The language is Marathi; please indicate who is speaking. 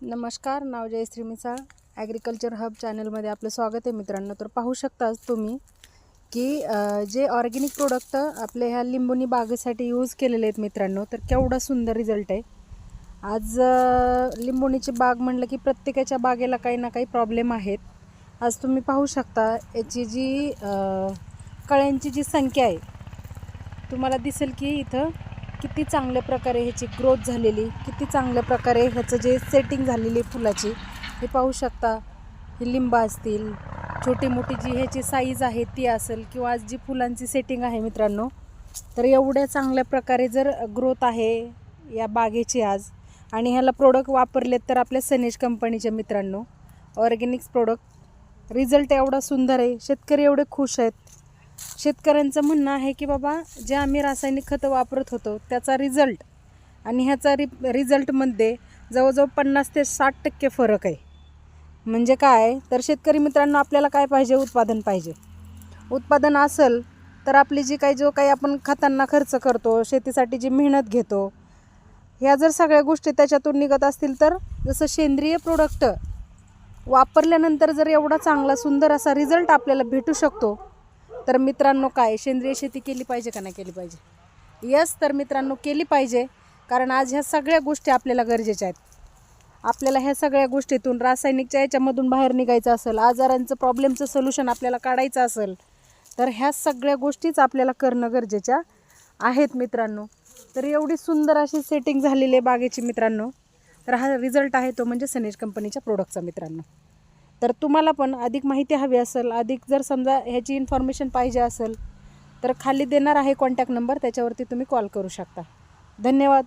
Speaker 1: नमस्कार, नाव जयश्री मिसाळ. ॲग्रिकल्चर हब चॅनलमध्ये आपलं स्वागत आहे मित्रांनो. तर पाहू शकताच तुम्ही की जे ऑर्गॅनिक प्रोडक्ट आपल्या ह्या लिंबोनी बागेसाठी यूज केलेले आहेत मित्रांनो, तर केवढा सुंदर रिझल्ट आहे. आज लिंबोणीची बाग म्हणलं की प्रत्येकाच्या बागेला काही ना काही प्रॉब्लेम आहेत. आज तुम्ही पाहू शकता याची जी कळ्यांची जी संख्या आहे तुम्हाला दिसेल की इथं किती चांगल्या प्रकारे ह्याची ग्रोथ झालेली, किती चांगल्या प्रकारे ह्याचं जे सेटिंग झालेली फुलाची हे पाहू शकता. ही लिंब असतील, छोटी मोठी जी ह्याची साईज आहे ती असेल किंवा आज जी फुलांची सेटिंग आहे मित्रांनो, तर एवढ्या चांगल्या प्रकारे जर ग्रोथ आहे या बागेची आज. आणि ह्याला प्रोडक्ट वापरलेत तर आपल्या सनेज कंपनीचे मित्रांनो ऑर्गॅनिक्स प्रोडक्ट. रिझल्ट एवढा सुंदर आहे, शेतकरी एवढे खुश आहेत. शेतकऱ्यांचं म्हणणं आहे की बाबा जे आम्ही रासायनिक खतं वापरत होतो त्याचा रिझल्ट आणि ह्याचा रिझल्टमध्ये जवळजवळ 50 ते 60% फरक आहे. म्हणजे काय, तर शेतकरी मित्रांनो आपल्याला काय पाहिजे, उत्पादन पाहिजे. उत्पादन असेल तर आपली जी काही जो काही आपण खतांना खर्च करतो, शेतीसाठी जी मेहनत घेतो, ह्या जर सगळ्या गोष्टी त्याच्यातून निघत असतील तर जसं सेंद्रिय प्रोडक्ट वापरल्यानंतर जर एवढा चांगला सुंदर असा रिझल्ट आपल्याला भेटू शकतो, तर मित्रांनो काय सेंद्रिय शेती केली पाहिजे का नाही केली पाहिजे? यस, तर मित्रांनो केली पाहिजे. कारण आज ह्या सगळ्या गोष्टी आपल्याला गरजेच्या आहेत. आपल्याला ह्या सगळ्या गोष्टीतून रासायनिकच्या याच्यामधून बाहेर निघायचं असेल, आजारांचं प्रॉब्लेमचं सोल्युशन आपल्याला काढायचं असेल, तर ह्या सगळ्या गोष्टीच आपल्याला करणं गरजेच्या आहेत मित्रांनो. तर एवढी सुंदर अशी सेटिंग झालेली आहे बागेची मित्रांनो. तर हा रिझल्ट आहे तो म्हणजे सनेज कंपनीच्या प्रोडक्टचा मित्रांनो. तर तुम्हाला पण अधिक माहिती हवी असेल, अधिक जर समजा ह्याची इन्फॉर्मेशन पाहिजे असेल, तर खाली देणार आहे कॉन्टॅक्ट नंबर, त्याच्यावरती तुम्ही कॉल करू शकता. धन्यवाद.